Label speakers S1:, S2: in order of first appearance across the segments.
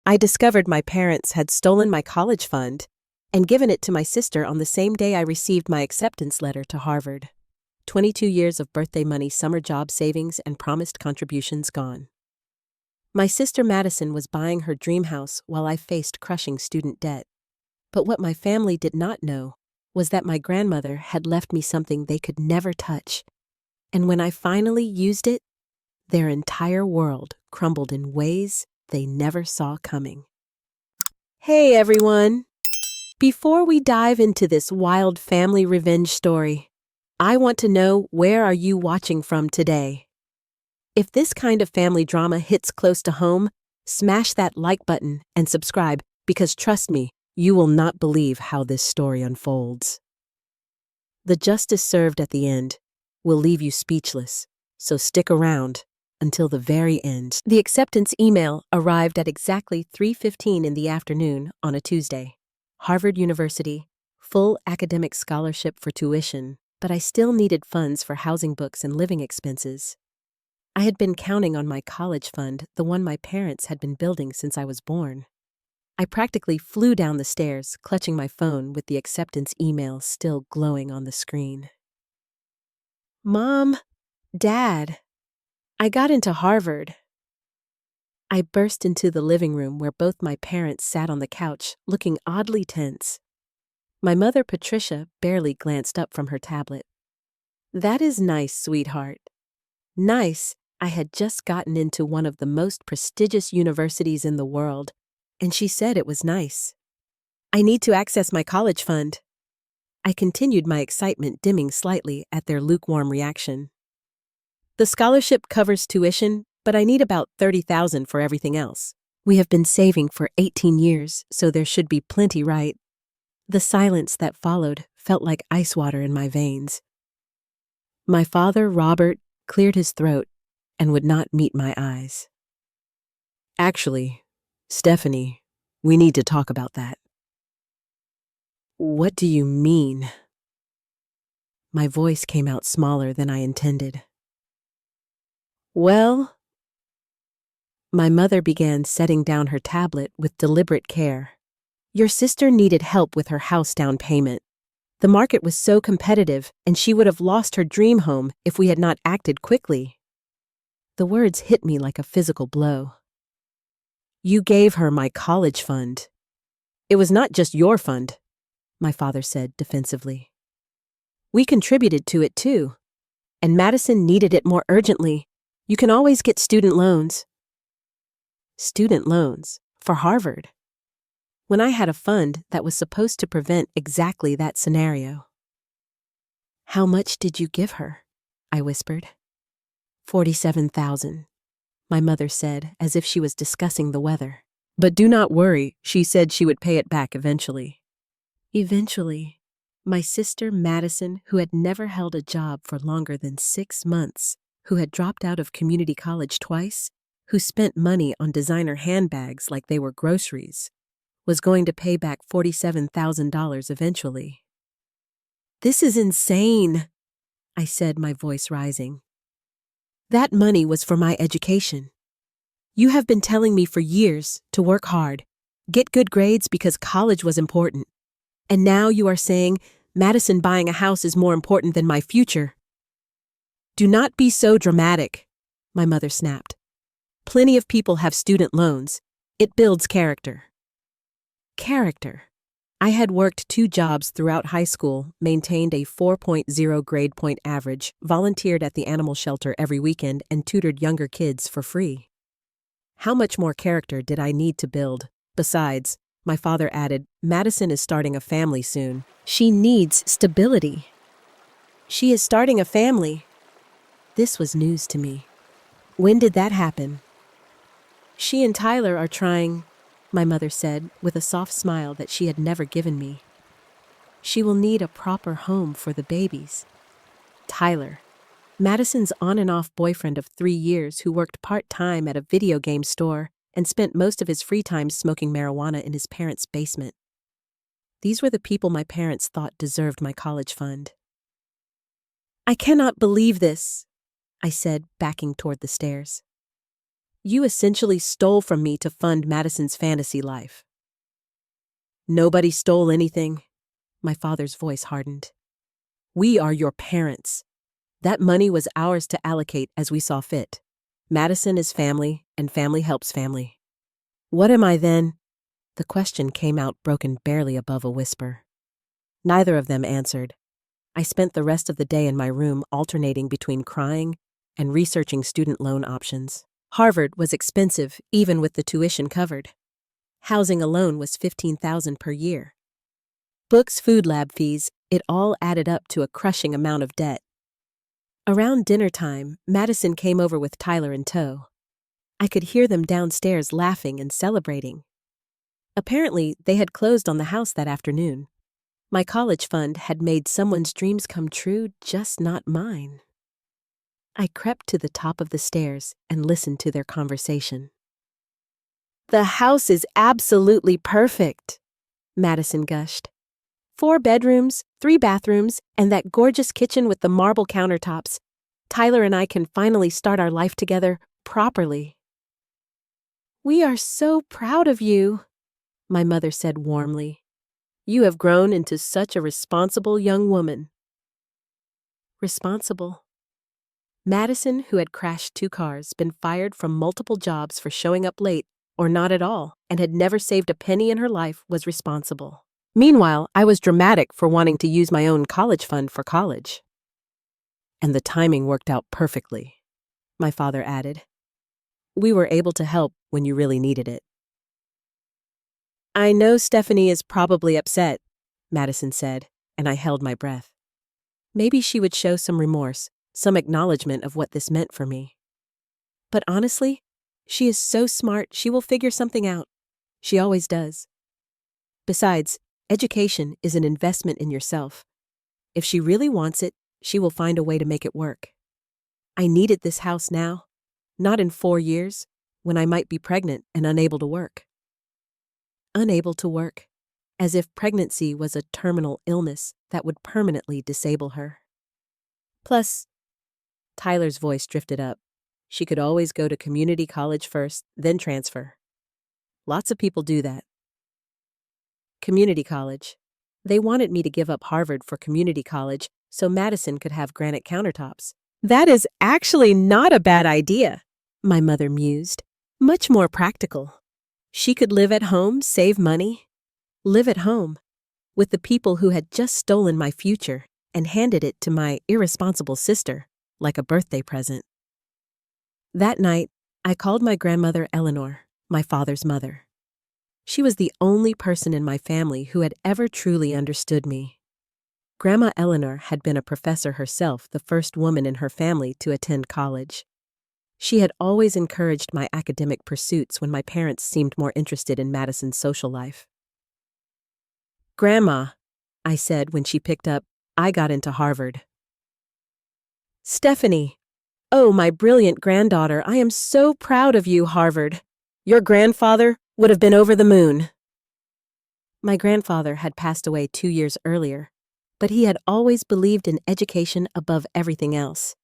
S1: I discovered my parents had stolen my college fund and given it to my sister on the same day I received my acceptance letter to Harvard. 22 years of birthday money, summer job savings, and promised contributions gone. My sister Madison was buying her dream house while I faced crushing student debt. But what my family did not know was that my grandmother had left me something they could never touch. And when I finally used it, their entire world crumbled in ways they never saw coming. Hey everyone! Before we dive into this wild family revenge story, I want to know, where are you watching from today? If this kind of family drama hits close to home, smash that like button and subscribe, because trust me, you will not believe how this story unfolds. The justice served at the end will leave you speechless, so stick around until the very end. The acceptance email arrived at exactly 3:15 in the afternoon on a Tuesday. Harvard University, full academic scholarship for tuition, but I still needed funds for housing, books, and living expenses. I had been counting on my college fund, the one my parents had been building since I was born. I practically flew down the stairs, clutching my phone with the acceptance email still glowing on the screen. Mom, Dad, I got into Harvard. I burst into the living room where both my parents sat on the couch, looking oddly tense. My mother, Patricia, barely glanced up from her tablet. That is nice, sweetheart. Nice. I had just gotten into one of the most prestigious universities in the world, and she said it was nice. I need to access my college fund. I continued, my excitement dimming slightly at their lukewarm reaction. The scholarship covers tuition, but I need about $30,000 for everything else. We have been saving for 18 years, so there should be plenty, right? The silence that followed felt like ice water in my veins. My father, Robert, cleared his throat and would not meet my eyes. Actually, Stephanie, we need to talk about that. What do you mean? My voice came out smaller than I intended. Well, my mother began setting down her tablet with deliberate care. Your sister needed help with her house down payment. The market was so competitive, and she would have lost her dream home if we had not acted quickly. The words hit me like a physical blow. You gave her my college fund. It was not just your fund, my father said defensively. We contributed to it too, and Madison needed it more urgently. You can always get student loans. Student loans? For Harvard? When I had a fund that was supposed to prevent exactly that scenario. How much did you give her? I whispered. $47,000. My mother said, as if she was discussing the weather. But do not worry, she said she would pay it back eventually. Eventually, my sister Madison, who had never held a job for longer than 6 months, who had dropped out of community college twice, who spent money on designer handbags like they were groceries, was going to pay back $47,000 eventually. This is insane, I said, my voice rising. That money was for my education. You have been telling me for years to work hard, get good grades because college was important. And now you are saying Madison buying a house is more important than my future. Do not be so dramatic, my mother snapped. Plenty of people have student loans. It builds character. Character. I had worked 2 jobs throughout high school, maintained a 4.0 grade point average, volunteered at the animal shelter every weekend, and tutored younger kids for free. How much more character did I need to build? Besides, my father added, Madison is starting a family soon. She needs stability. She is starting a family. This was news to me. When did that happen? She and Tyler are trying, my mother said, with a soft smile that she had never given me. She will need a proper home for the babies. Tyler, Madison's on and off boyfriend of 3 years who worked part-time at a video game store and spent most of his free time smoking marijuana in his parents' basement. These were the people my parents thought deserved my college fund. I cannot believe this, I said, backing toward the stairs. You essentially stole from me to fund Madison's fantasy life. Nobody stole anything. My father's voice hardened. We are your parents. That money was ours to allocate as we saw fit. Madison is family, and family helps family. What am I then? The question came out broken barely above a whisper. Neither of them answered. I spent the rest of the day in my room alternating between crying and researching student loan options. Harvard was expensive, even with the tuition covered. Housing alone was $15,000 per year. Books, food, lab fees, it all added up to a crushing amount of debt. Around dinner time, Madison came over with Tyler in tow. I could hear them downstairs laughing and celebrating. Apparently, they had closed on the house that afternoon. My college fund had made someone's dreams come true, just not mine. I crept to the top of the stairs and listened to their conversation. The house is absolutely perfect, Madison gushed. 4 bedrooms, 3 bathrooms, and that gorgeous kitchen with the marble countertops. Tyler and I can finally start our life together properly. We are so proud of you, my mother said warmly. You have grown into such a responsible young woman. Responsible? Madison, who had crashed 2 cars, been fired from multiple jobs for showing up late or not at all, and had never saved a penny in her life, was responsible. Meanwhile, I was dramatic for wanting to use my own college fund for college. And the timing worked out perfectly, my father added. We were able to help when you really needed it. I know Stephanie is probably upset, Madison said, and I held my breath. Maybe she would show some remorse, some acknowledgement of what this meant for me. But honestly, she is so smart she will figure something out. She always does. Besides, education is an investment in yourself. If she really wants it, she will find a way to make it work. I needed this house now, not in 4 years, when I might be pregnant and unable to work. Unable to work, as if pregnancy was a terminal illness that would permanently disable her. Plus, Tyler's voice drifted up. She could always go to community college first, then transfer. Lots of people do that. Community college. They wanted me to give up Harvard for community college so Madison could have granite countertops. That is actually not a bad idea, my mother mused. Much more practical. She could live at home, save money. Live at home, with the people who had just stolen my future and handed it to my irresponsible sister, like a birthday present. That night, I called my grandmother Eleanor, my father's mother. She was the only person in my family who had ever truly understood me. Grandma Eleanor had been a professor herself, the first woman in her family to attend college. She had always encouraged my academic pursuits when my parents seemed more interested in Madison's social life. Grandma, I said when she picked up, I got into Harvard. Stephanie, oh, my brilliant granddaughter, I am so proud of you, Harvard. Your grandfather would have been over the moon. My grandfather had passed away 2 years earlier, but he had always believed in education above everything else.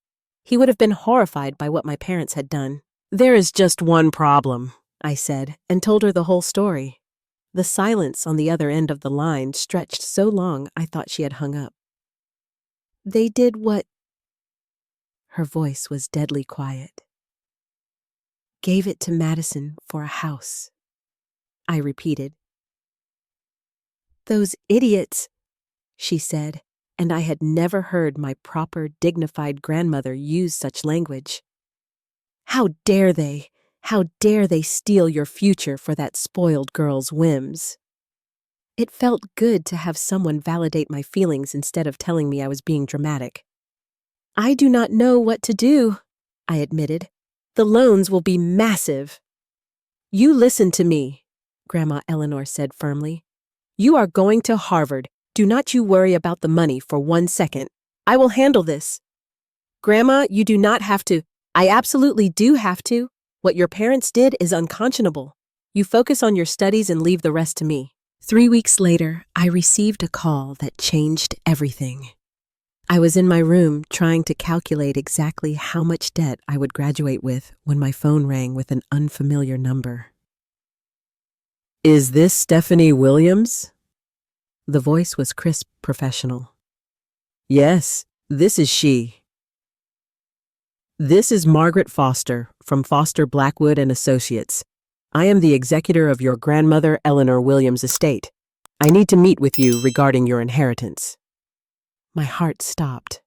S1: He would have been horrified by what my parents had done. There is just one problem, I said, and told her the whole story. The silence on the other end of the line stretched so long I thought she had hung up. They did what? Her voice was deadly quiet. Gave it to Madison for a house, I repeated. Those idiots, she said, and I had never heard my proper, dignified grandmother use such language. How dare they? How dare they steal your future for that spoiled girl's whims? It felt good to have someone validate my feelings instead of telling me I was being dramatic. I do not know what to do, I admitted. The loans will be massive. You listen to me, Grandma Eleanor said firmly. You are going to Harvard. Do not you worry about the money for 1 second. I will handle this. Grandma, you do not have to. I absolutely do have to. What your parents did is unconscionable. You focus on your studies and leave the rest to me. 3 weeks later, I received a call that changed everything. I was in my room trying to calculate exactly how much debt I would graduate with when my phone rang with an unfamiliar number. "Is this Stephanie Williams?" The voice was crisp, professional. "Yes, this is she. This is Margaret Foster from Foster Blackwood and Associates. I am the executor of your grandmother Eleanor Williams' estate. I need to meet with you regarding your inheritance." My heart stopped.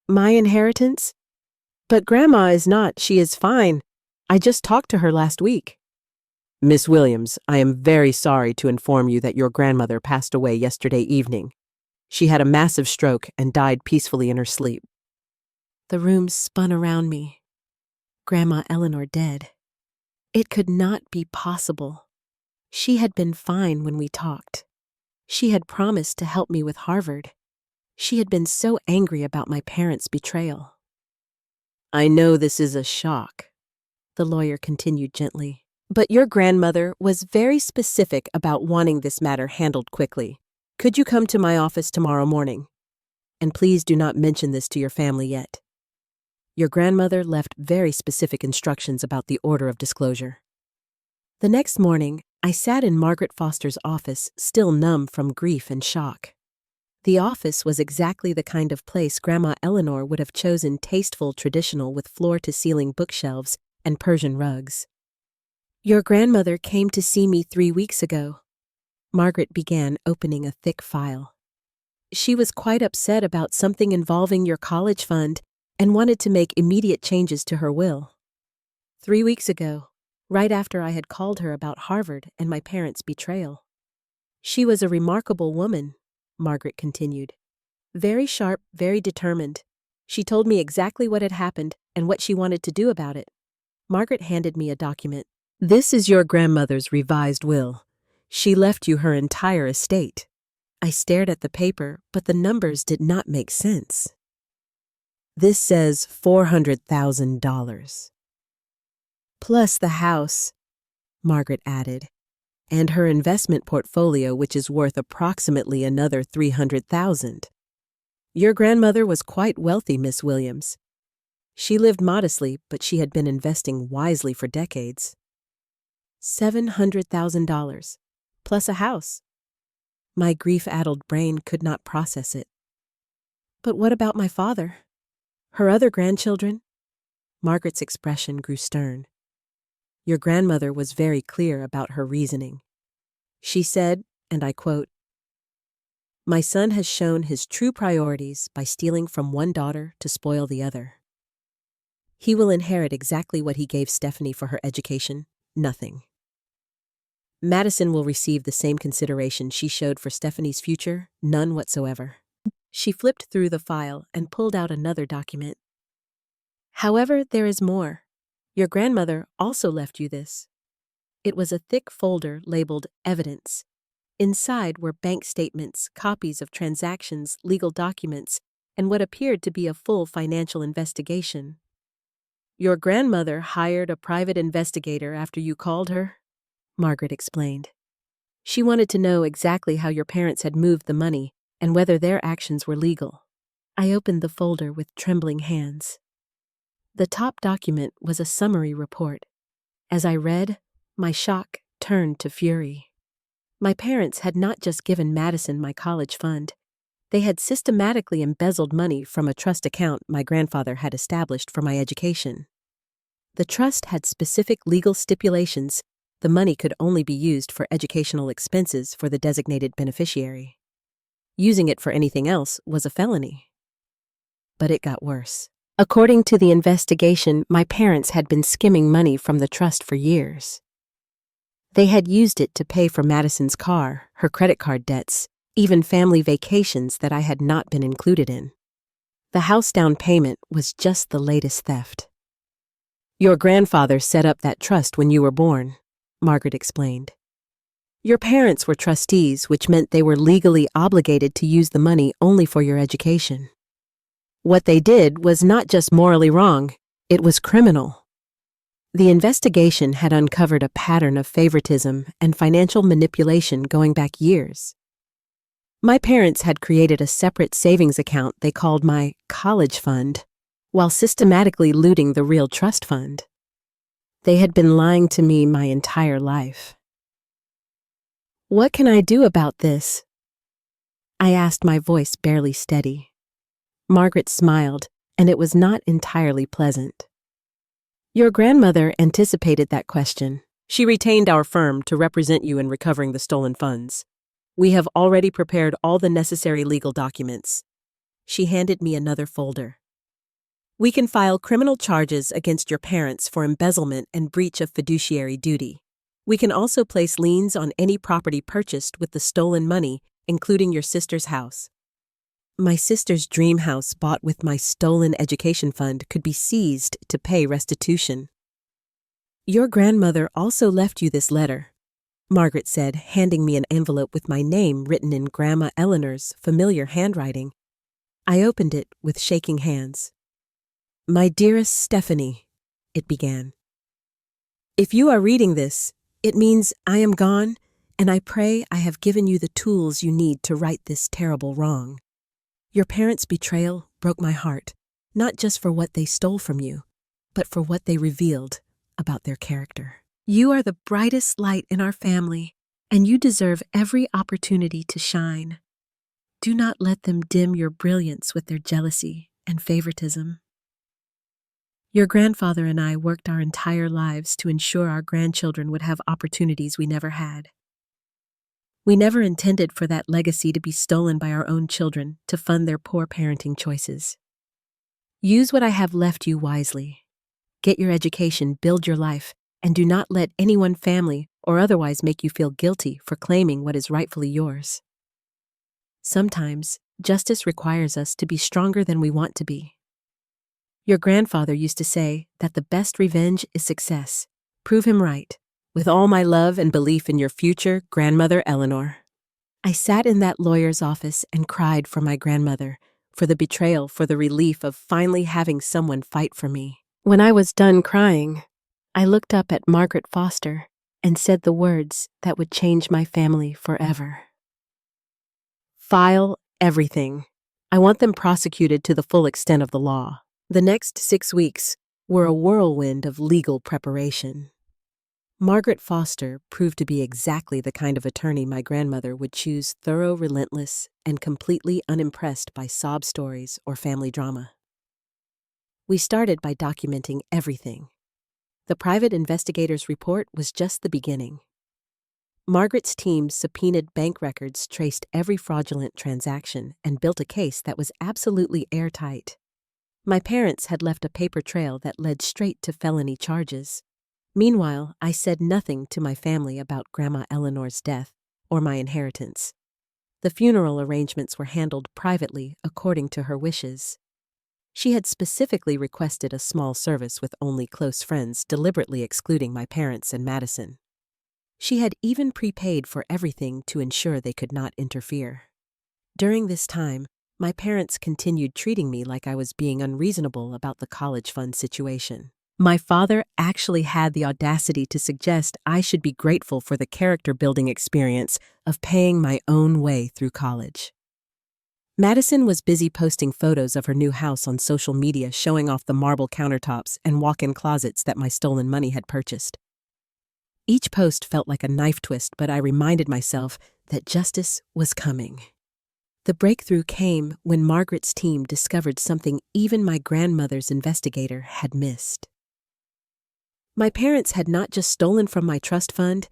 S1: "My inheritance? But Grandma is not. She is fine. I just talked to her last week." "Miss Williams, I am very sorry to inform you that your grandmother passed away yesterday evening. She had a massive stroke and died peacefully in her sleep." The room spun around me. Grandma Eleanor dead. It could not be possible. She had been fine when we talked. She had promised to help me with Harvard. She had been so angry about my parents' betrayal. "I know this is a shock," the lawyer continued gently, "but your grandmother was very specific about wanting this matter handled quickly. Could you come to my office tomorrow morning? And please do not mention this to your family yet." Your grandmother left very specific instructions about the order of disclosure. The next morning, I sat in Margaret Foster's office, still numb from grief and shock. The office was exactly the kind of place Grandma Eleanor would have chosen, tasteful, traditional, with floor-to-ceiling bookshelves and Persian rugs. "Your grandmother came to see me 3 weeks ago." Margaret began opening a thick file. "She was quite upset about something involving your college fund and wanted to make immediate changes to her will. 3 weeks ago, right after I had called her about Harvard and my parents' betrayal. She was a remarkable woman," Margaret continued. "Very sharp, very determined. She told me exactly what had happened and what she wanted to do about it." Margaret handed me a document. "This is your grandmother's revised will. She left you her entire estate." I stared at the paper, but the numbers did not make sense. "This says $400,000. Plus the house," Margaret added, "and her investment portfolio, which is worth approximately another $300,000. Your grandmother was quite wealthy, Miss Williams. She lived modestly, but she had been investing wisely for decades. $700,000, plus a house." My grief-addled brain could not process it. "But what about my father? Her other grandchildren?" Margaret's expression grew stern. Your grandmother was very clear about her reasoning. She said, and I quote, "My son has shown his true priorities by stealing from one daughter to spoil the other. He will inherit exactly what he gave Stephanie for her education, nothing. Madison will receive the same consideration she showed for Stephanie's future, none whatsoever." She flipped through the file and pulled out another document. "However, there is more. Your grandmother also left you this." It was a thick folder labeled Evidence. Inside were bank statements, copies of transactions, legal documents, and what appeared to be a full financial investigation. "Your grandmother hired a private investigator after you called her," Margaret explained. "She wanted to know exactly how your parents had moved the money and whether their actions were legal." I opened the folder with trembling hands. The top document was a summary report. As I read, my shock turned to fury. My parents had not just given Madison my college fund. They had systematically embezzled money from a trust account my grandfather had established for my education. The trust had specific legal stipulations. The money could only be used for educational expenses for the designated beneficiary. Using it for anything else was a felony. But it got worse. According to the investigation, my parents had been skimming money from the trust for years. They had used it to pay for Madison's car, her credit card debts, even family vacations that I had not been included in. The house down payment was just the latest theft. "Your grandfather set up that trust when you were born," Margaret explained. "Your parents were trustees, which meant they were legally obligated to use the money only for your education. What they did was not just morally wrong, it was criminal." The investigation had uncovered a pattern of favoritism and financial manipulation going back years. My parents had created a separate savings account they called my college fund, while systematically looting the real trust fund. They had been lying to me my entire life. "What can I do about this?" I asked, my voice barely steady. Margaret smiled, and it was not entirely pleasant. "Your grandmother anticipated that question. She retained our firm to represent you in recovering the stolen funds. We have already prepared all the necessary legal documents." She handed me another folder. "We can file criminal charges against your parents for embezzlement and breach of fiduciary duty. We can also place liens on any property purchased with the stolen money, including your sister's house." My sister's dream house bought with my stolen education fund could be seized to pay restitution. "Your grandmother also left you this letter," Margaret said, handing me an envelope with my name written in Grandma Eleanor's familiar handwriting. I opened it with shaking hands. "My dearest Stephanie," it began. "If you are reading this, it means I am gone, and I pray I have given you the tools you need to right this terrible wrong. Your parents' betrayal broke my heart, not just for what they stole from you, but for what they revealed about their character. You are the brightest light in our family, and you deserve every opportunity to shine. Do not let them dim your brilliance with their jealousy and favoritism. Your grandfather and I worked our entire lives to ensure our grandchildren would have opportunities we never had. We never intended for that legacy to be stolen by our own children to fund their poor parenting choices. Use what I have left you wisely. Get your education, build your life, and do not let anyone, family, or otherwise make you feel guilty for claiming what is rightfully yours. Sometimes, justice requires us to be stronger than we want to be. Your grandfather used to say that the best revenge is success. Prove him right. With all my love and belief in your future, Grandmother Eleanor." I sat in that lawyer's office and cried for my grandmother, for the betrayal, for the relief of finally having someone fight for me. When I was done crying, I looked up at Margaret Foster and said the words that would change my family forever. "File everything. I want them prosecuted to the full extent of the law." The next 6 weeks were a whirlwind of legal preparation. Margaret Foster proved to be exactly the kind of attorney my grandmother would choose, thorough, relentless, and completely unimpressed by sob stories or family drama. We started by documenting everything. The private investigator's report was just the beginning. Margaret's team subpoenaed bank records, traced every fraudulent transaction, and built a case that was absolutely airtight. My parents had left a paper trail that led straight to felony charges. Meanwhile, I said nothing to my family about Grandma Eleanor's death or my inheritance. The funeral arrangements were handled privately according to her wishes. She had specifically requested a small service with only close friends, deliberately excluding my parents and Madison. She had even prepaid for everything to ensure they could not interfere. During this time, my parents continued treating me like I was being unreasonable about the college fund situation. My father actually had the audacity to suggest I should be grateful for the character-building experience of paying my own way through college. Madison was busy posting photos of her new house on social media, showing off the marble countertops and walk-in closets that my stolen money had purchased. Each post felt like a knife twist, but I reminded myself that justice was coming. The breakthrough came when Margaret's team discovered something even my grandmother's investigator had missed. My parents had not just stolen from my trust fund,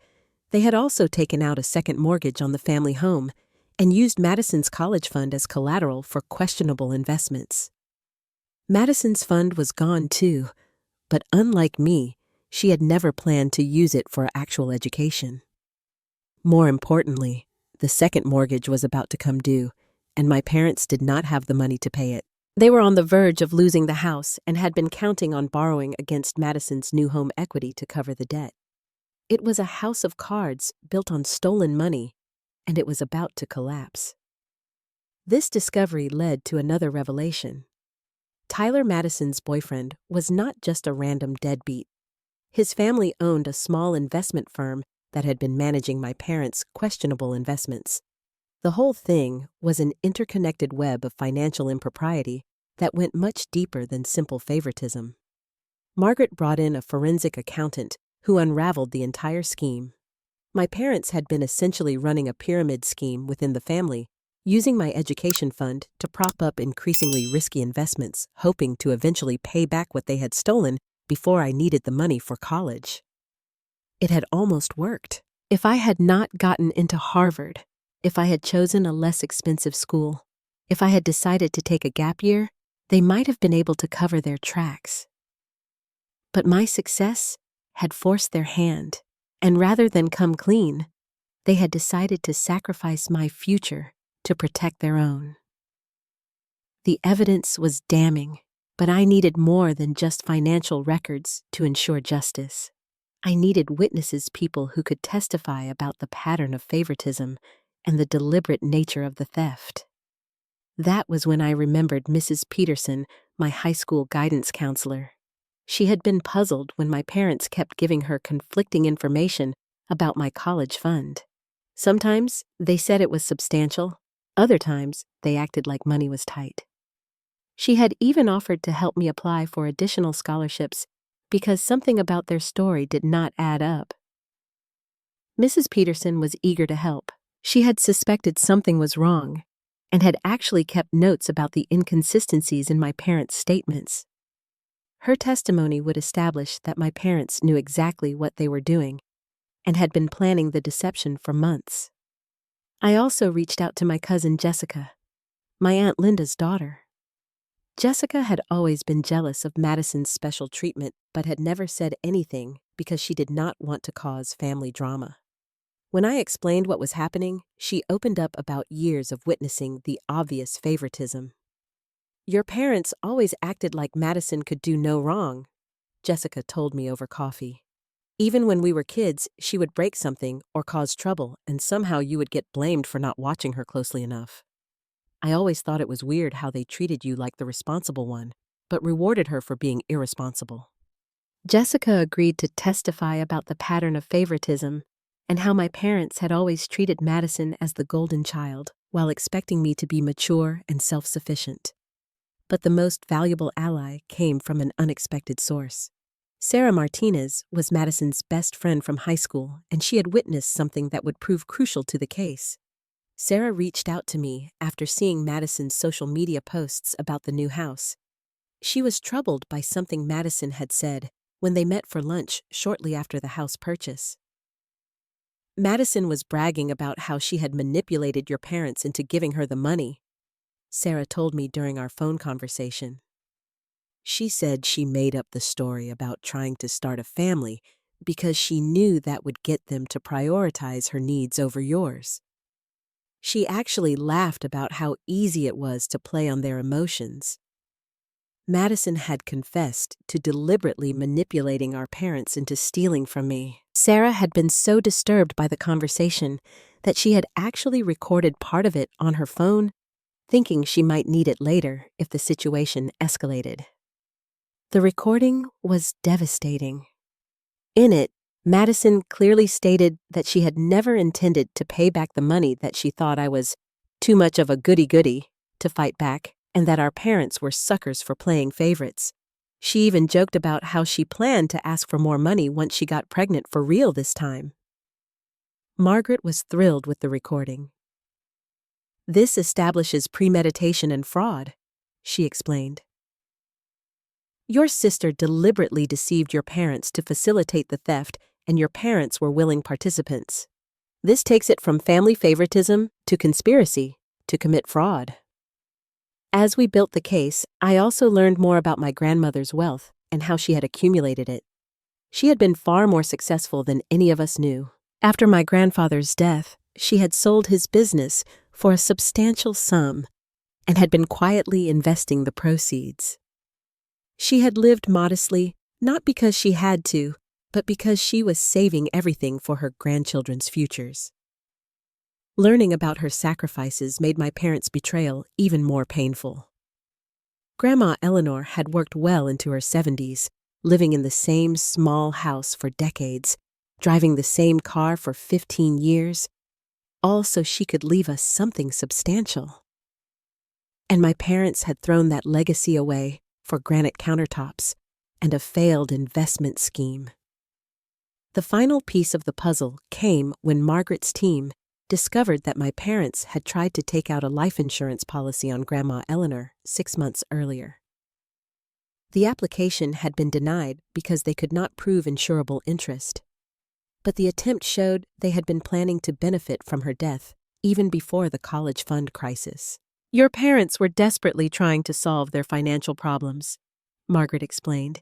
S1: they had also taken out a second mortgage on the family home and used Madison's college fund as collateral for questionable investments. Madison's fund was gone too, but unlike me, she had never planned to use it for actual education. More importantly, the second mortgage was about to come due, and my parents did not have the money to pay it. They were on the verge of losing the house and had been counting on borrowing against Madison's new home equity to cover the debt. It was a house of cards built on stolen money, and it was about to collapse. This discovery led to another revelation. Tyler Madison's boyfriend was not just a random deadbeat. His family owned a small investment firm that had been managing my parents' questionable investments. The whole thing was an interconnected web of financial impropriety that went much deeper than simple favoritism. Margaret brought in a forensic accountant who unraveled the entire scheme. My parents had been essentially running a pyramid scheme within the family, using my education fund to prop up increasingly risky investments, hoping to eventually pay back what they had stolen before I needed the money for college. It had almost worked. If I had not gotten into Harvard, if I had chosen a less expensive school, if I had decided to take a gap year, they might have been able to cover their tracks. But my success had forced their hand, and rather than come clean, they had decided to sacrifice my future to protect their own. The evidence was damning, but I needed more than just financial records to ensure justice. I needed witnesses, people who could testify about the pattern of favoritism and the deliberate nature of the theft. That was when I remembered Mrs. Peterson, my high school guidance counselor. She had been puzzled when my parents kept giving her conflicting information about my college fund. Sometimes they said it was substantial, other times they acted like money was tight. She had even offered to help me apply for additional scholarships because something about their story did not add up. Mrs. Peterson was eager to help. She had suspected something was wrong and had actually kept notes about the inconsistencies in my parents' statements. Her testimony would establish that my parents knew exactly what they were doing and had been planning the deception for months. I also reached out to my cousin Jessica, my Aunt Linda's daughter. Jessica had always been jealous of Madison's special treatment, but had never said anything because she did not want to cause family drama. When I explained what was happening, she opened up about years of witnessing the obvious favoritism. "Your parents always acted like Madison could do no wrong," Jessica told me over coffee. "Even when we were kids, she would break something or cause trouble, and somehow you would get blamed for not watching her closely enough. I always thought it was weird how they treated you like the responsible one, but rewarded her for being irresponsible." Jessica agreed to testify about the pattern of favoritism and how my parents had always treated Madison as the golden child while expecting me to be mature and self-sufficient. But the most valuable ally came from an unexpected source. Sarah Martinez was Madison's best friend from high school, and she had witnessed something that would prove crucial to the case. Sarah reached out to me after seeing Madison's social media posts about the new house. She was troubled by something Madison had said when they met for lunch shortly after the house purchase. "Madison was bragging about how she had manipulated your parents into giving her the money," Sarah told me during our phone conversation. "She said she made up the story about trying to start a family because she knew that would get them to prioritize her needs over yours. She actually laughed about how easy it was to play on their emotions. Madison had confessed to deliberately manipulating our parents into stealing from me." Sarah had been so disturbed by the conversation that she had actually recorded part of it on her phone, thinking she might need it later if the situation escalated. The recording was devastating. In it, Madison clearly stated that she had never intended to pay back the money, that she thought I was too much of a goody-goody to fight back, and that our parents were suckers for playing favorites. She even joked about how she planned to ask for more money once she got pregnant for real this time. Margaret was thrilled with the recording. "This establishes premeditation and fraud," she explained. "Your sister deliberately deceived your parents to facilitate the theft, and your parents were willing participants. This takes it from family favoritism to conspiracy to commit fraud." As we built the case, I also learned more about my grandmother's wealth and how she had accumulated it. She had been far more successful than any of us knew. After my grandfather's death, she had sold his business for a substantial sum and had been quietly investing the proceeds. She had lived modestly, not because she had to, but because she was saving everything for her grandchildren's futures. Learning about her sacrifices made my parents' betrayal even more painful. Grandma Eleanor had worked well into her 70s, living in the same small house for decades, driving the same car for 15 years, all so she could leave us something substantial. And my parents had thrown that legacy away for granite countertops and a failed investment scheme. The final piece of the puzzle came when Margaret's team discovered that my parents had tried to take out a life insurance policy on Grandma Eleanor 6 months earlier. The application had been denied because they could not prove insurable interest. But the attempt showed they had been planning to benefit from her death even before the college fund crisis. Your parents were desperately trying to solve their financial problems, Margaret explained.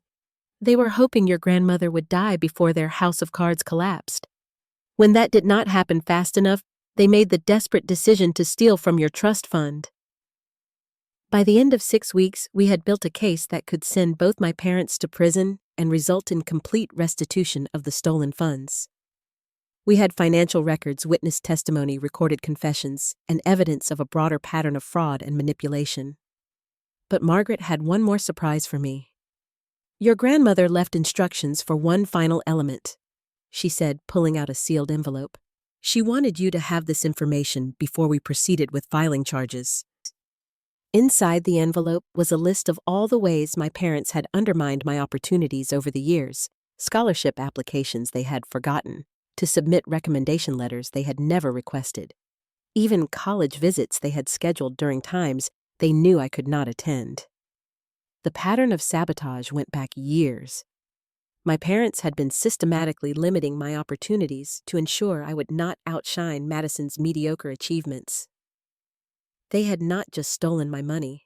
S1: They were hoping your grandmother would die before their house of cards collapsed. When that did not happen fast enough, they made the desperate decision to steal from your trust fund. By the end of 6 weeks, we had built a case that could send both my parents to prison and result in complete restitution of the stolen funds. We had financial records, witness testimony, recorded confessions, and evidence of a broader pattern of fraud and manipulation. But Margaret had one more surprise for me. Your grandmother left instructions for one final element, she said, pulling out a sealed envelope. She wanted you to have this information before we proceeded with filing charges. Inside the envelope was a list of all the ways my parents had undermined my opportunities over the years, scholarship applications they had forgotten, to submit recommendation letters they had never requested, even college visits they had scheduled during times they knew I could not attend. The pattern of sabotage went back years. My parents had been systematically limiting my opportunities to ensure I would not outshine Madison's mediocre achievements. They had not just stolen my money,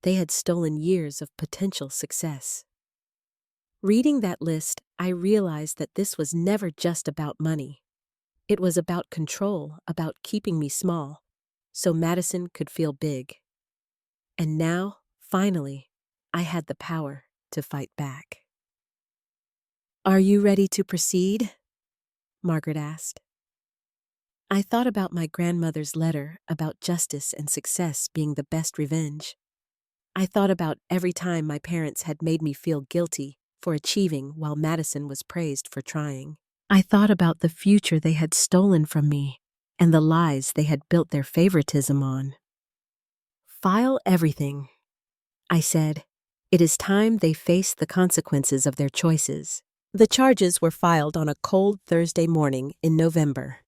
S1: they had stolen years of potential success. Reading that list, I realized that this was never just about money. It was about control, about keeping me small, so Madison could feel big. And now, finally, I had the power to fight back. Are you ready to proceed? Margaret asked. I thought about my grandmother's letter about justice and success being the best revenge. I thought about every time my parents had made me feel guilty for achieving while Madison was praised for trying. I thought about the future they had stolen from me and the lies they had built their favoritism on. File everything, I said. It is time they faced the consequences of their choices. The charges were filed on a cold Thursday morning in November.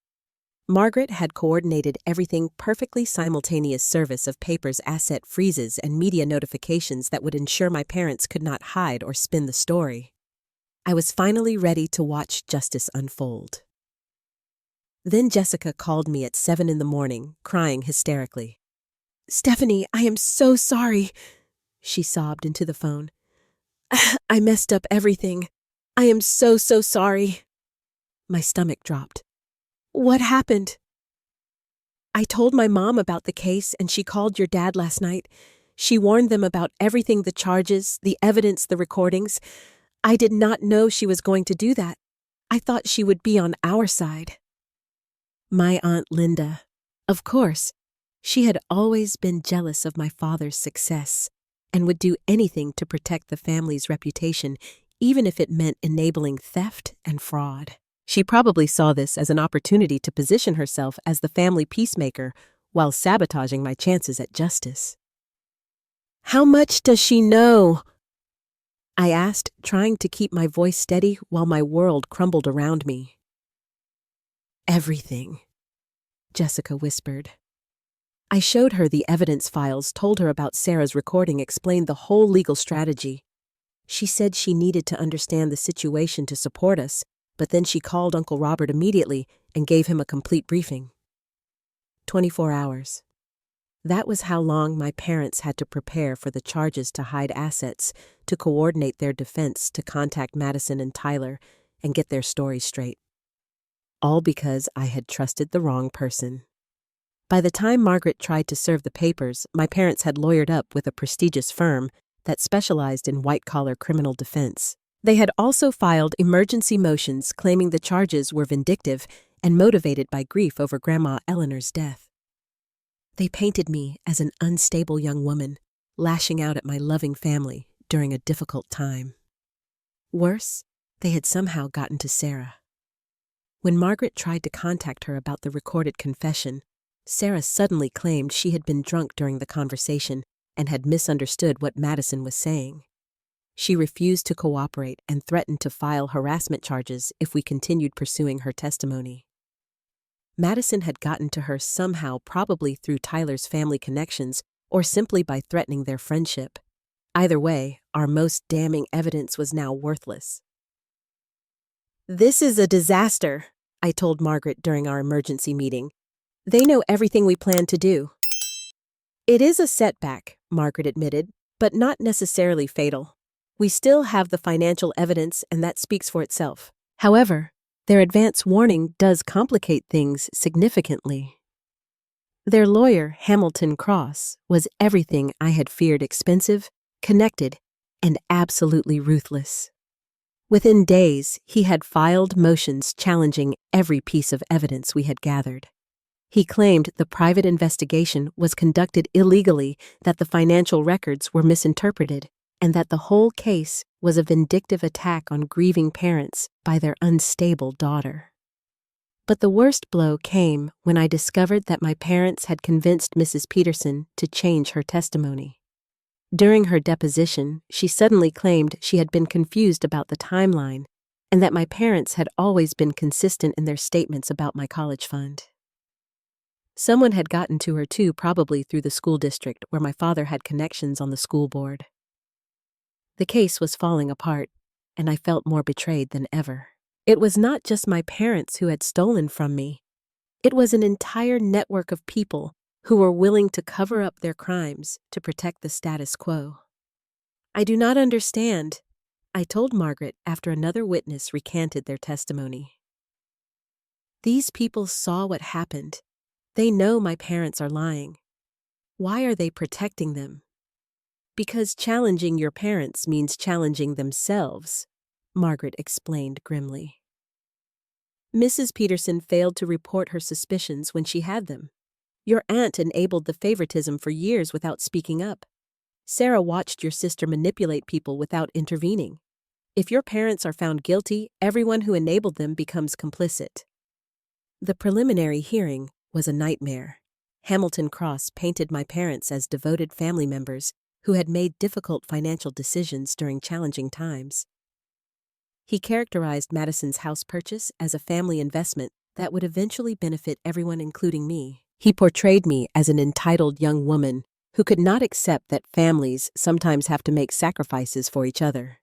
S1: Margaret had coordinated everything perfectly simultaneous service of papers, asset freezes, and media notifications that would ensure my parents could not hide or spin the story. I was finally ready to watch justice unfold. Then Jessica called me at 7 a.m, crying hysterically. Stephanie, I am so sorry, she sobbed into the phone. I messed up everything. I am so sorry. My stomach dropped. What happened? I told my mom about the case and she called your dad last night. She warned them about everything, the charges, the evidence, the recordings. I did not know she was going to do that. I thought she would be on our side. My Aunt Linda. Of course, she had always been jealous of my father's success and would do anything to protect the family's reputation, even if it meant enabling theft and fraud. She probably saw this as an opportunity to position herself as the family peacemaker while sabotaging my chances at justice. How much does she know? I asked, trying to keep my voice steady while my world crumbled around me. Everything, Jessica whispered. I showed her the evidence files, told her about Sarah's recording, explained the whole legal strategy. She said she needed to understand the situation to support us, but then she called Uncle Robert immediately and gave him a complete briefing. 24 hours. That was how long my parents had to prepare for the charges, to hide assets, to coordinate their defense, to contact Madison and Tyler and get their story straight. All because I had trusted the wrong person. By the time Margaret tried to serve the papers, my parents had lawyered up with a prestigious firm that specialized in white-collar criminal defense. They had also filed emergency motions claiming the charges were vindictive and motivated by grief over Grandma Eleanor's death. They painted me as an unstable young woman, lashing out at my loving family during a difficult time. Worse, they had somehow gotten to Sarah. When Margaret tried to contact her about the recorded confession, Sarah suddenly claimed she had been drunk during the conversation and had misunderstood what Madison was saying. She refused to cooperate and threatened to file harassment charges if we continued pursuing her testimony. Madison had gotten to her somehow, probably through Tyler's family connections or simply by threatening their friendship. Either way, our most damning evidence was now worthless. "This is a disaster," I told Margaret during our emergency meeting. "They know everything we plan to do." "It is a setback," Margaret admitted, "but not necessarily fatal. We still have the financial evidence, and that speaks for itself. However, their advance warning does complicate things significantly." Their lawyer, Hamilton Cross, was everything I had feared: expensive, connected, and absolutely ruthless. Within days, he had filed motions challenging every piece of evidence we had gathered. He claimed the private investigation was conducted illegally, that the financial records were misinterpreted, and that the whole case was a vindictive attack on grieving parents by their unstable daughter. But the worst blow came when I discovered that my parents had convinced Mrs. Peterson to change her testimony. During her deposition, she suddenly claimed she had been confused about the timeline and that my parents had always been consistent in their statements about my college fund. Someone had gotten to her too, probably through the school district where my father had connections on the school board. The case was falling apart, and I felt more betrayed than ever. It was not just my parents who had stolen from me. It was an entire network of people who were willing to cover up their crimes to protect the status quo. "I do not understand," I told Margaret after another witness recanted their testimony. "These people saw what happened. They know my parents are lying. Why are they protecting them?" "Because challenging your parents means challenging themselves," Margaret explained grimly. "Mrs. Peterson failed to report her suspicions when she had them. Your aunt enabled the favoritism for years without speaking up. Sarah watched your sister manipulate people without intervening. If your parents are found guilty, everyone who enabled them becomes complicit." The preliminary hearing was a nightmare. Hamilton Cross painted my parents as devoted family members who had made difficult financial decisions during challenging times. He characterized Madison's house purchase as a family investment that would eventually benefit everyone, including me. He portrayed me as an entitled young woman who could not accept that families sometimes have to make sacrifices for each other.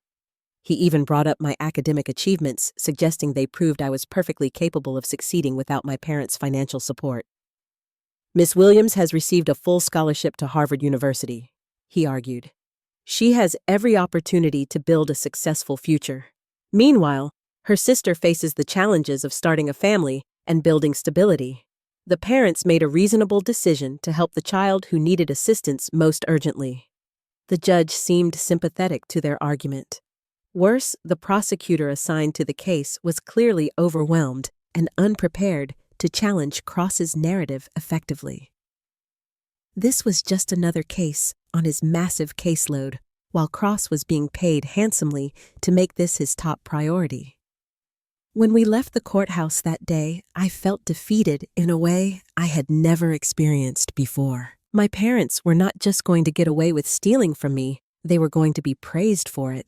S1: He even brought up my academic achievements, suggesting they proved I was perfectly capable of succeeding without my parents' financial support. "Miss Williams has received a full scholarship to Harvard University," he argued. "She has every opportunity to build a successful future. Meanwhile, her sister faces the challenges of starting a family and building stability. The parents made a reasonable decision to help the child who needed assistance most urgently." The judge seemed sympathetic to their argument. Worse, the prosecutor assigned to the case was clearly overwhelmed and unprepared to challenge Cross's narrative effectively. This was just another case on his massive caseload, while Cross was being paid handsomely to make this his top priority. When we left the courthouse that day, I felt defeated in a way I had never experienced before. My parents were not just going to get away with stealing from me, they were going to be praised for it.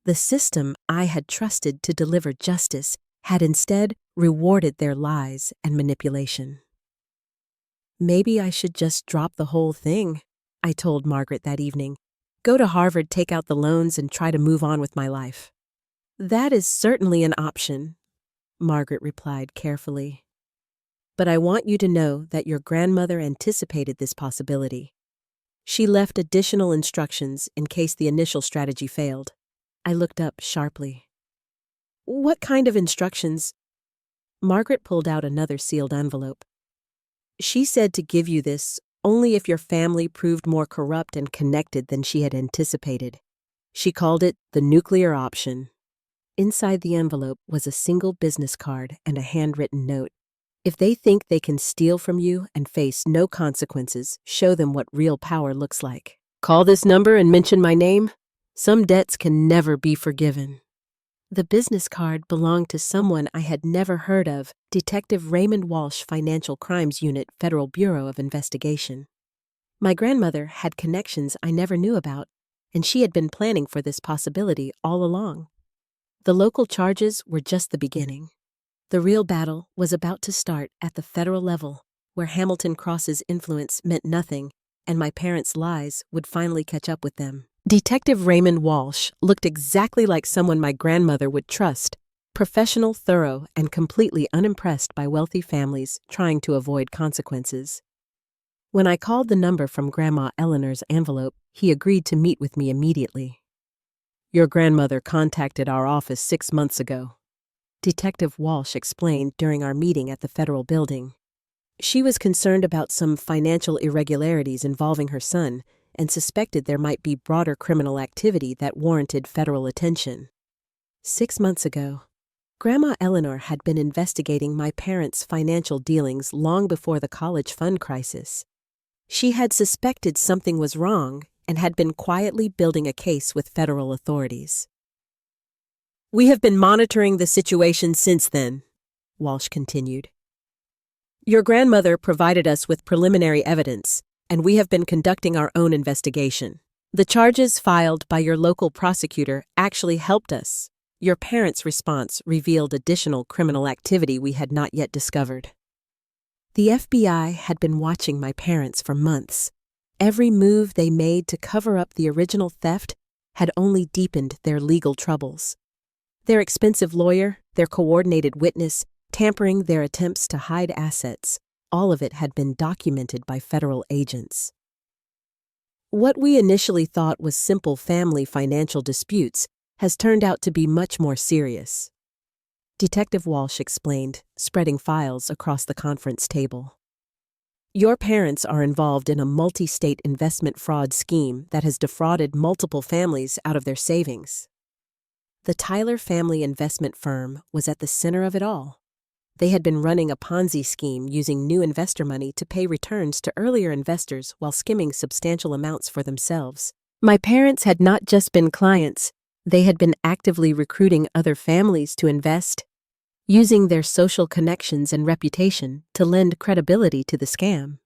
S1: The system I had trusted to deliver justice had instead rewarded their lies and manipulation. "Maybe I should just drop the whole thing," I told Margaret that evening. "Go to Harvard, take out the loans, and try to move on with my life." "That is certainly an option," Margaret replied carefully. "But I want you to know that your grandmother anticipated this possibility. She left additional instructions in case the initial strategy failed." I looked up sharply. "What kind of instructions?" Margaret pulled out another sealed envelope. "She said to give you this only if your family proved more corrupt and connected than she had anticipated. She called it the nuclear option." Inside the envelope was a single business card and a handwritten note. "If they think they can steal from you and face no consequences, show them what real power looks like. Call this number and mention my name. Some debts can never be forgiven." The business card belonged to someone I had never heard of, Detective Raymond Walsh, Financial Crimes Unit, Federal Bureau of Investigation. My grandmother had connections I never knew about, and she had been planning for this possibility all along. The local charges were just the beginning. The real battle was about to start at the federal level, where Hamilton Cross's influence meant nothing, and my parents' lies would finally catch up with them. Detective Raymond Walsh looked exactly like someone my grandmother would trust, professional, thorough, and completely unimpressed by wealthy families trying to avoid consequences. When I called the number from Grandma Eleanor's envelope, he agreed to meet with me immediately. "Your grandmother contacted our office 6 months ago," Detective Walsh explained during our meeting at the federal building. "She was concerned about some financial irregularities involving her son and suspected there might be broader criminal activity that warranted federal attention." 6 months ago, Grandma Eleanor had been investigating my parents' financial dealings long before the college fund crisis. She had suspected something was wrong and had been quietly building a case with federal authorities. "We have been monitoring the situation since then," Walsh continued. "Your grandmother provided us with preliminary evidence, and we have been conducting our own investigation. The charges filed by your local prosecutor actually helped us. Your parents' response revealed additional criminal activity we had not yet discovered." The FBI had been watching my parents for months. Every move they made to cover up the original theft had only deepened their legal troubles. Their expensive lawyer, their coordinated witness, tampering, their attempts to hide assets, all of it had been documented by federal agents. What we initially thought was simple family financial disputes has turned out to be much more serious, Detective Walsh explained, spreading files across the conference table. "Your parents are involved in a multi-state investment fraud scheme that has defrauded multiple families out of their savings." The Tyler family investment firm was at the center of it all. They had been running a Ponzi scheme using new investor money to pay returns to earlier investors while skimming substantial amounts for themselves. My parents had not just been clients, they had been actively recruiting other families to invest, using their social connections and reputation to lend credibility to the scam.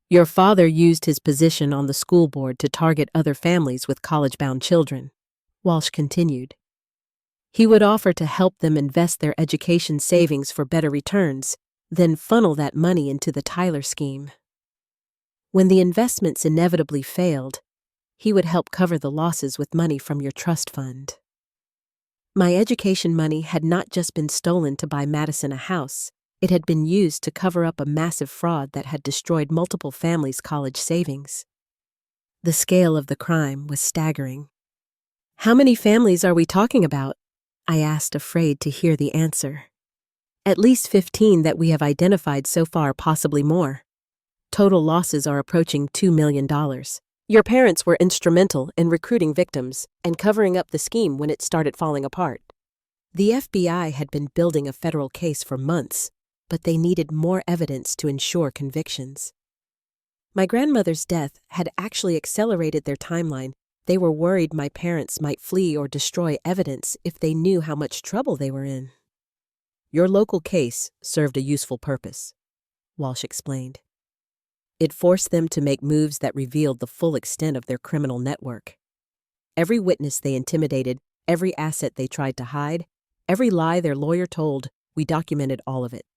S1: "Your father used his position on the school board to target other families with college-bound children," Walsh continued. "He would offer to help them invest their education savings for better returns, then funnel that money into the Tyler scheme. When the investments inevitably failed, he would help cover the losses with money from your trust fund." My education money had not just been stolen to buy Madison a house, it had been used to cover up a massive fraud that had destroyed multiple families' college savings. The scale of the crime was staggering. "How many families are we talking about?" I asked, afraid to hear the answer. "At least 15 that we have identified so far, possibly more. Total losses are approaching $2 million. Your parents were instrumental in recruiting victims and covering up the scheme when it started falling apart." The FBI had been building a federal case for months, but they needed more evidence to ensure convictions. My grandmother's death had actually accelerated their timeline. They were worried my parents might flee or destroy evidence if they knew how much trouble they were in. "Your local case served a useful purpose," Walsh explained. "It forced them to make moves that revealed the full extent of their criminal network. Every witness they intimidated, every asset they tried to hide, every lie their lawyer told, we documented all of it."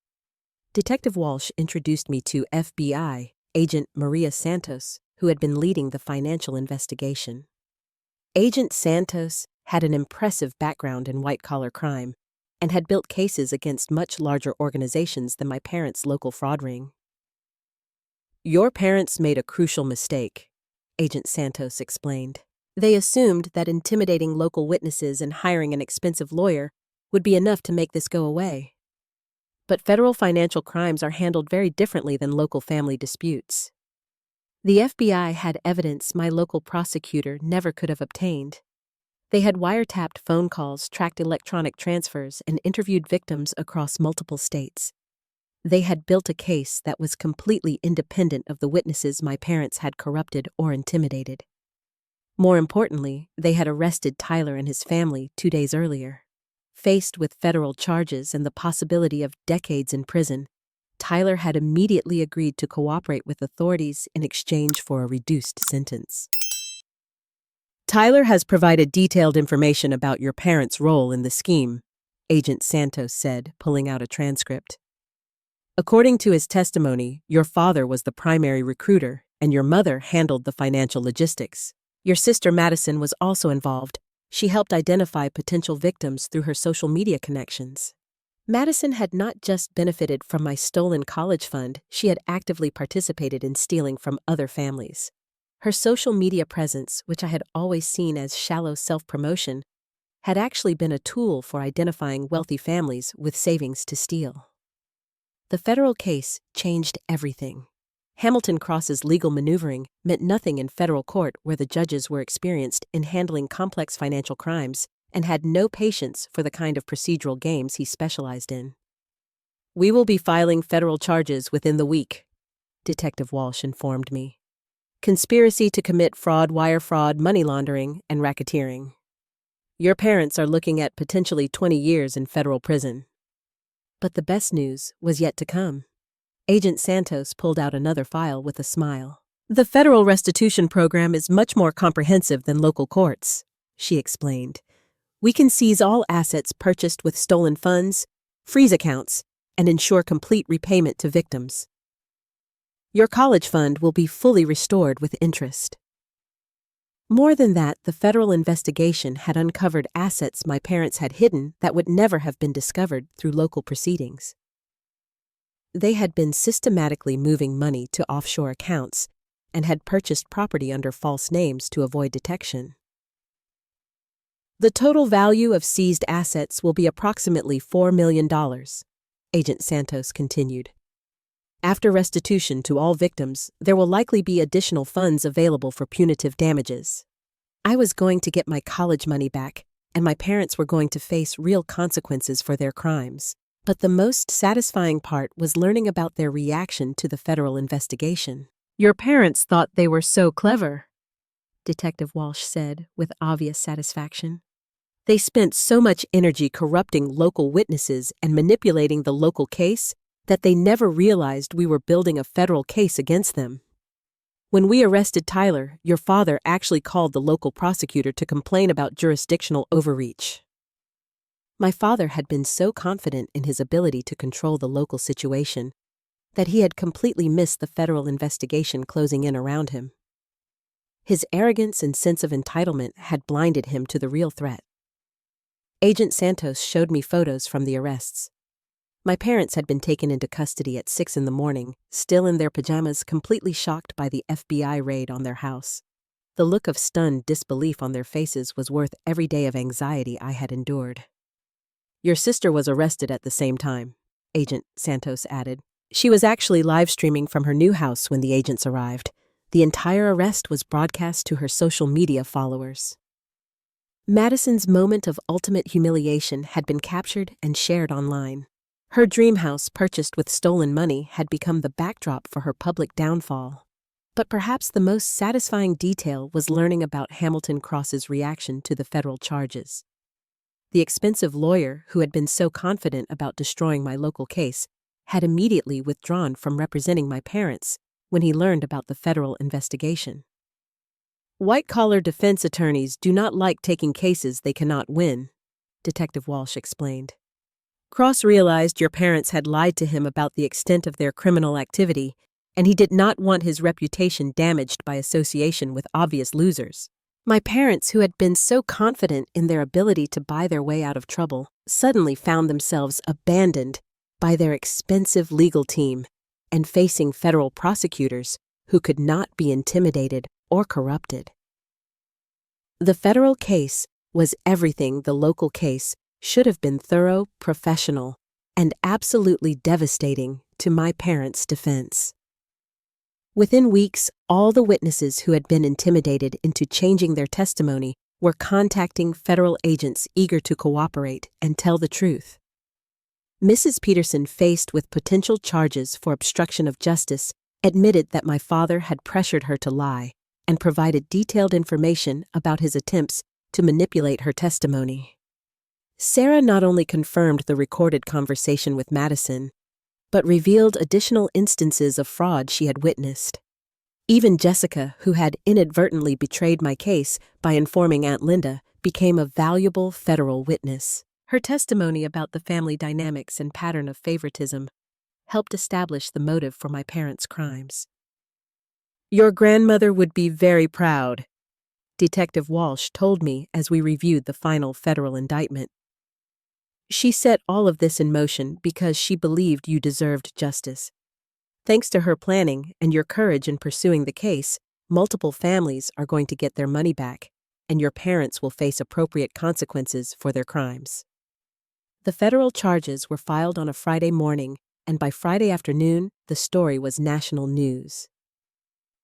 S1: Detective Walsh introduced me to FBI agent Maria Santos, who had been leading the financial investigation. Agent Santos had an impressive background in white-collar crime and had built cases against much larger organizations than my parents' local fraud ring. "Your parents made a crucial mistake," Agent Santos explained. "They assumed that intimidating local witnesses and hiring an expensive lawyer would be enough to make this go away. But federal financial crimes are handled very differently than local family disputes. The FBI had evidence my local prosecutor never could have obtained. They had wiretapped phone calls, tracked electronic transfers, and interviewed victims across multiple states. They had built a case that was completely independent of the witnesses my parents had corrupted or intimidated." More importantly, they had arrested Tyler and his family 2 days earlier. Faced with federal charges and the possibility of decades in prison, Tyler had immediately agreed to cooperate with authorities in exchange for a reduced sentence. Tyler has provided detailed information about your parents' role in the scheme, Agent Santos said, pulling out a transcript. According to his testimony, your father was the primary recruiter and your mother handled the financial logistics. Your sister Madison was also involved. She helped identify potential victims through her social media connections. Madison had not just benefited from my stolen college fund, she had actively participated in stealing from other families. Her social media presence, which I had always seen as shallow self-promotion, had actually been a tool for identifying wealthy families with savings to steal. The federal case changed everything. Hamilton Cross's legal maneuvering meant nothing in federal court where the judges were experienced in handling complex financial crimes and had no patience for the kind of procedural games he specialized in. We will be filing federal charges within the week, Detective Walsh informed me. Conspiracy to commit fraud, wire fraud, money laundering, and racketeering. Your parents are looking at potentially 20 years in federal prison. But the best news was yet to come. Agent Santos pulled out another file with a smile. The federal restitution program is much more comprehensive than local courts, she explained. We can seize all assets purchased with stolen funds, freeze accounts, and ensure complete repayment to victims. Your college fund will be fully restored with interest. More than that, the federal investigation had uncovered assets my parents had hidden that would never have been discovered through local proceedings. They had been systematically moving money to offshore accounts and had purchased property under false names to avoid detection. The total value of seized assets will be approximately $4 million, Agent Santos continued. After restitution to all victims, there will likely be additional funds available for punitive damages. I was going to get my college money back, and my parents were going to face real consequences for their crimes. But the most satisfying part was learning about their reaction to the federal investigation. Your parents thought they were so clever, Detective Walsh said with obvious satisfaction. They spent so much energy corrupting local witnesses and manipulating the local case that they never realized we were building a federal case against them. When we arrested Tyler, your father actually called the local prosecutor to complain about jurisdictional overreach. My father had been so confident in his ability to control the local situation that he had completely missed the federal investigation closing in around him. His arrogance and sense of entitlement had blinded him to the real threat. Agent Santos showed me photos from the arrests. My parents had been taken into custody at 6 a.m, still in their pajamas, completely shocked by the FBI raid on their house. The look of stunned disbelief on their faces was worth every day of anxiety I had endured. Your sister was arrested at the same time, Agent Santos added. She was actually live streaming from her new house when the agents arrived. The entire arrest was broadcast to her social media followers. Madison's moment of ultimate humiliation had been captured and shared online. Her dream house purchased with stolen money had become the backdrop for her public downfall. But perhaps the most satisfying detail was learning about Hamilton Cross's reaction to the federal charges. The expensive lawyer who had been so confident about destroying my local case had immediately withdrawn from representing my parents when he learned about the federal investigation. White-collar defense attorneys do not like taking cases they cannot win, Detective Walsh explained. Cross realized your parents had lied to him about the extent of their criminal activity, and he did not want his reputation damaged by association with obvious losers. My parents, who had been so confident in their ability to buy their way out of trouble, suddenly found themselves abandoned by their expensive legal team and facing federal prosecutors who could not be intimidated or corrupted. The federal case was everything the local case should have been: thorough, professional, and absolutely devastating to my parents' defense. Within weeks, all the witnesses who had been intimidated into changing their testimony were contacting federal agents eager to cooperate and tell the truth. Mrs. Peterson, faced with potential charges for obstruction of justice, admitted that my father had pressured her to lie and provided detailed information about his attempts to manipulate her testimony. Sarah not only confirmed the recorded conversation with Madison, but revealed additional instances of fraud she had witnessed. Even Jessica, who had inadvertently betrayed my case by informing Aunt Linda, became a valuable federal witness. Her testimony about the family dynamics and pattern of favoritism helped establish the motive for my parents' crimes. "Your grandmother would be very proud," Detective Walsh told me as we reviewed the final federal indictment. "She set all of this in motion because she believed you deserved justice. Thanks to her planning and your courage in pursuing the case, multiple families are going to get their money back, and your parents will face appropriate consequences for their crimes." The federal charges were filed on a Friday morning, and by Friday afternoon, the story was national news.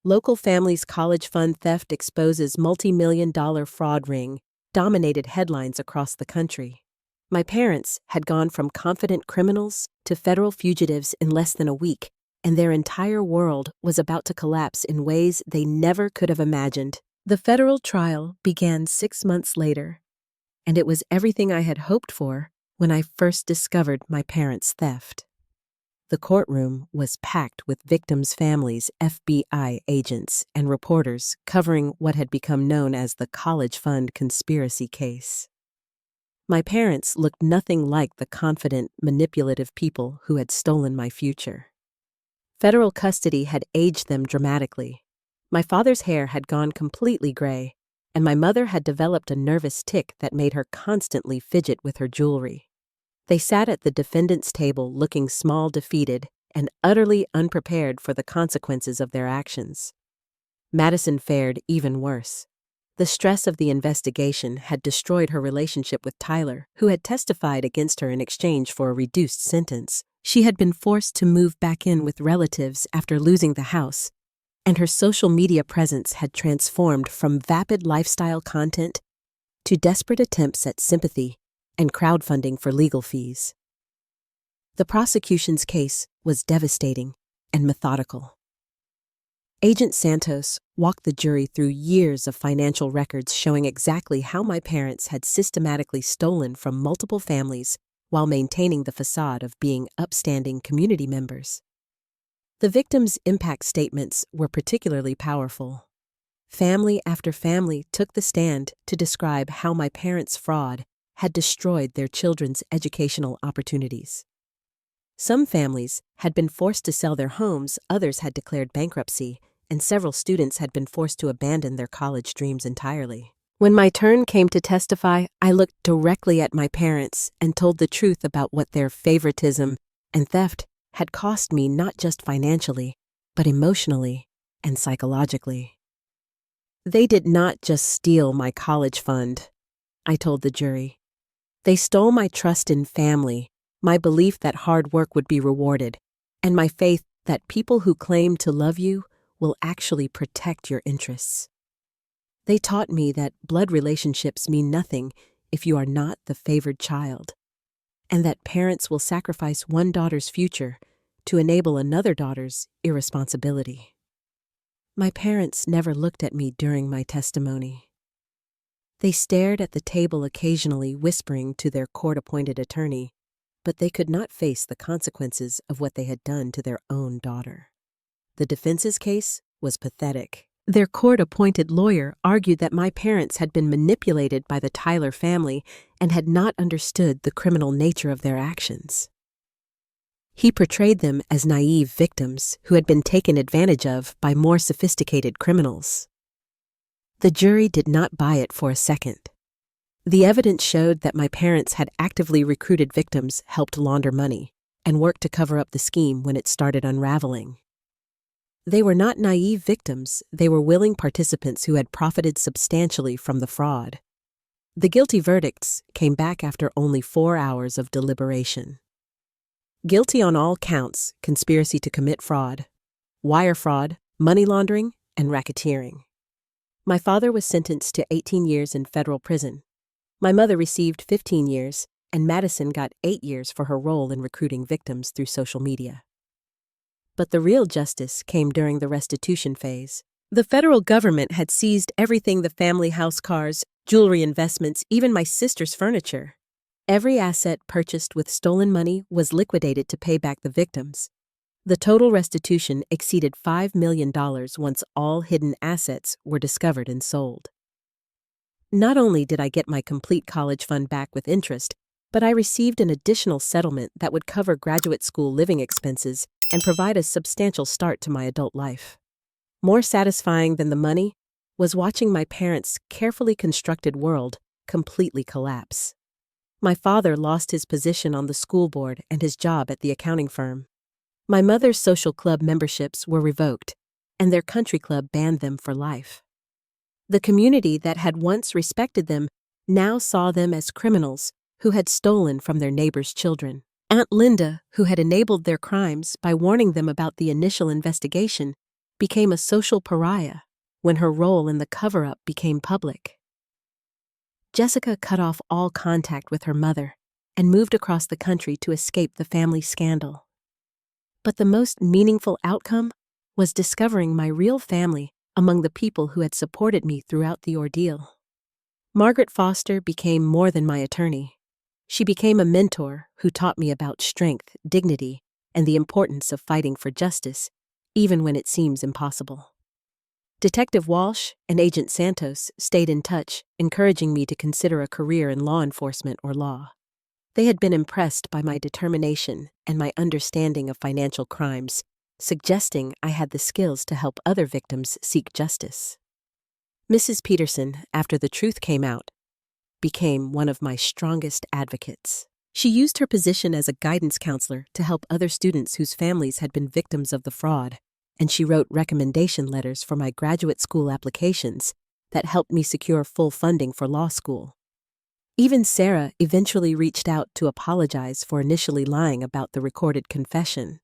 S1: Local Families College Fund Theft Exposes Multi-Million-Dollar Fraud Ring dominated headlines across the country. My parents had gone from confident criminals to federal fugitives in less than a week, and their entire world was about to collapse in ways they never could have imagined. The federal trial began 6 months later, and it was everything I had hoped for when I first discovered my parents' theft. The courtroom was packed with victims' families, FBI agents, and reporters covering what had become known as the College Fund conspiracy case. My parents looked nothing like the confident, manipulative people who had stolen my future. Federal custody had aged them dramatically. My father's hair had gone completely gray, and my mother had developed a nervous tic that made her constantly fidget with her jewelry. They sat at the defendant's table looking small, defeated, and utterly unprepared for the consequences of their actions. Madison fared even worse. The stress of the investigation had destroyed her relationship with Tyler, who had testified against her in exchange for a reduced sentence. She had been forced to move back in with relatives after losing the house, and her social media presence had transformed from vapid lifestyle content to desperate attempts at sympathy and crowdfunding for legal fees. The prosecution's case was devastating and methodical. Agent Santos walked the jury through years of financial records showing exactly how my parents had systematically stolen from multiple families while maintaining the facade of being upstanding community members. The victims' impact statements were particularly powerful. Family after family took the stand to describe how my parents' fraud had destroyed their children's educational opportunities. Some families had been forced to sell their homes, others had declared bankruptcy, and several students had been forced to abandon their college dreams entirely. When my turn came to testify, I looked directly at my parents and told the truth about what their favoritism and theft had cost me, not just financially, but emotionally and psychologically. "They did not just steal my college fund," I told the jury. "They stole my trust in family, my belief that hard work would be rewarded, and my faith that people who claim to love you will actually protect your interests. They taught me that blood relationships mean nothing if you are not the favored child, and that parents will sacrifice one daughter's future to enable another daughter's irresponsibility." My parents never looked at me during my testimony. They stared at the table occasionally, whispering to their court-appointed attorney, but they could not face the consequences of what they had done to their own daughter. The defense's case was pathetic. Their court-appointed lawyer argued that my parents had been manipulated by the Tyler family and had not understood the criminal nature of their actions. He portrayed them as naive victims who had been taken advantage of by more sophisticated criminals. The jury did not buy it for a second. The evidence showed that my parents had actively recruited victims, helped launder money, and worked to cover up the scheme when it started unraveling. They were not naive victims, they were willing participants who had profited substantially from the fraud. The guilty verdicts came back after only 4 hours of deliberation. Guilty on all counts: conspiracy to commit fraud, wire fraud, money laundering, and racketeering. My father was sentenced to 18 years in federal prison. My mother received 15 years, and Madison got 8 years for her role in recruiting victims through social media. But the real justice came during the restitution phase. The federal government had seized everything: the family house, cars, jewelry, investments, even my sister's furniture. Every asset purchased with stolen money was liquidated to pay back the victims. The total restitution exceeded $5 million once all hidden assets were discovered and sold. Not only did I get my complete college fund back with interest, but I received an additional settlement that would cover graduate school living expenses and provide a substantial start to my adult life. More satisfying than the money was watching my parents' carefully constructed world completely collapse. My father lost his position on the school board and his job at the accounting firm. My mother's social club memberships were revoked, and their country club banned them for life. The community that had once respected them now saw them as criminals who had stolen from their neighbors' children. Aunt Linda, who had enabled their crimes by warning them about the initial investigation, became a social pariah when her role in the cover-up became public. Jessica cut off all contact with her mother and moved across the country to escape the family scandal. But the most meaningful outcome was discovering my real family among the people who had supported me throughout the ordeal. Margaret Foster became more than my attorney. She became a mentor who taught me about strength, dignity, and the importance of fighting for justice, even when it seems impossible. Detective Walsh and Agent Santos stayed in touch, encouraging me to consider a career in law enforcement or law. They had been impressed by my determination and my understanding of financial crimes, suggesting I had the skills to help other victims seek justice. Mrs. Peterson, after the truth came out, became one of my strongest advocates. She used her position as a guidance counselor to help other students whose families had been victims of the fraud, and she wrote recommendation letters for my graduate school applications that helped me secure full funding for law school. Even Sarah eventually reached out to apologize for initially lying about the recorded confession.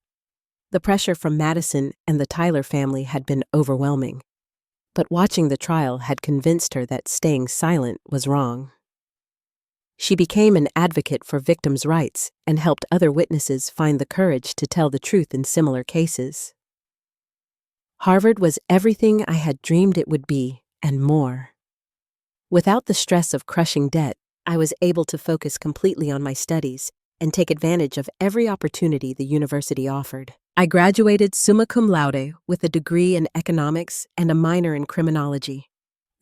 S1: The pressure from Madison and the Tyler family had been overwhelming, but watching the trial had convinced her that staying silent was wrong. She became an advocate for victims' rights and helped other witnesses find the courage to tell the truth in similar cases. Harvard was everything I had dreamed it would be, and more. Without the stress of crushing debt, I was able to focus completely on my studies and take advantage of every opportunity the university offered. I graduated summa cum laude with a degree in economics and a minor in criminology,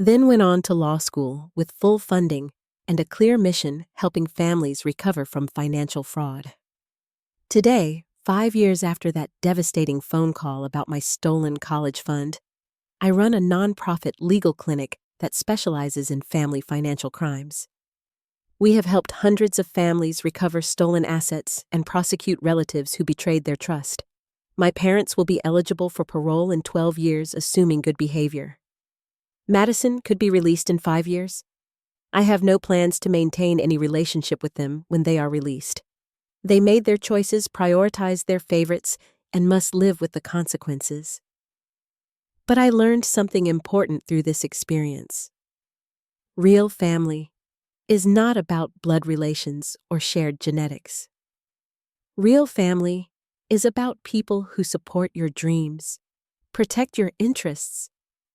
S1: then went on to law school with full funding and a clear mission helping families recover from financial fraud. Today, 5 years after that devastating phone call about my stolen college fund, I run a nonprofit legal clinic that specializes in family financial crimes. We have helped hundreds of families recover stolen assets and prosecute relatives who betrayed their trust. My parents will be eligible for parole in 12 years, assuming good behavior. Madison could be released in 5 years. I have no plans to maintain any relationship with them when they are released. They made their choices, prioritized their favorites, and must live with the consequences. But I learned something important through this experience. Real family is not about blood relations or shared genetics. Real family is about people who support your dreams, protect your interests,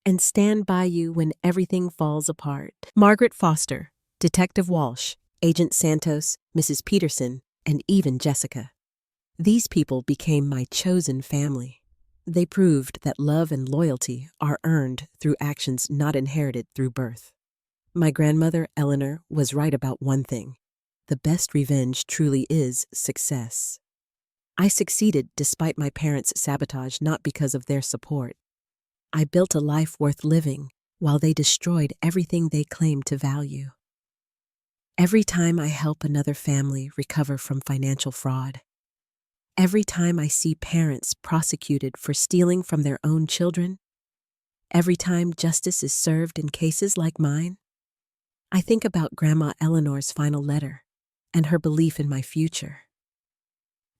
S1: and stand by you when everything falls apart. Margaret Foster, Detective Walsh, Agent Santos, Mrs. Peterson, and even Jessica. These people became my chosen family. They proved that love and loyalty are earned through actions not inherited through birth. My grandmother, Eleanor, was right about one thing. The best revenge truly is success. I succeeded despite my parents' sabotage, not because of their support. I built a life worth living while they destroyed everything they claimed to value. Every time I help another family recover from financial fraud, every time I see parents prosecuted for stealing from their own children, every time justice is served in cases like mine, I think about Grandma Eleanor's final letter and her belief in my future.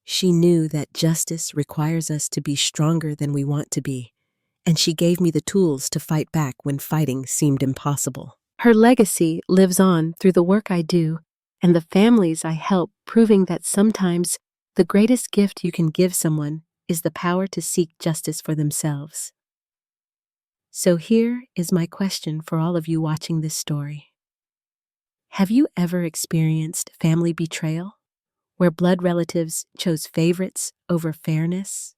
S1: She knew that justice requires us to be stronger than we want to be, and she gave me the tools to fight back when fighting seemed impossible. Her legacy lives on through the work I do and the families I help, proving that sometimes the greatest gift you can give someone is the power to seek justice for themselves. So here is my question for all of you watching this story. Have you ever experienced family betrayal, where blood relatives chose favorites over fairness?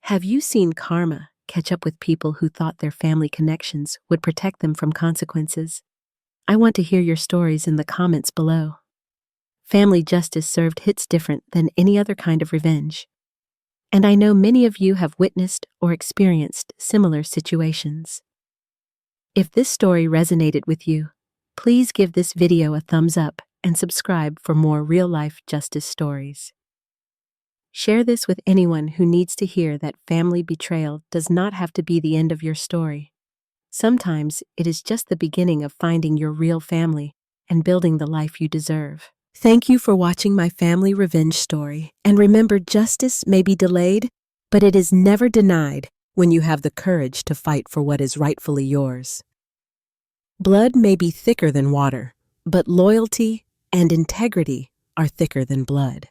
S1: Have you seen karma catch up with people who thought their family connections would protect them from consequences? I want to hear your stories in the comments below. Family justice served hits different than any other kind of revenge. And I know many of you have witnessed or experienced similar situations. If this story resonated with you, please give this video a thumbs up and subscribe for more real-life justice stories. Share this with anyone who needs to hear that family betrayal does not have to be the end of your story. Sometimes it is just the beginning of finding your real family and building the life you deserve. Thank you for watching my family revenge story. And remember, justice may be delayed, but it is never denied when you have the courage to fight for what is rightfully yours. Blood may be thicker than water, but loyalty and integrity are thicker than blood.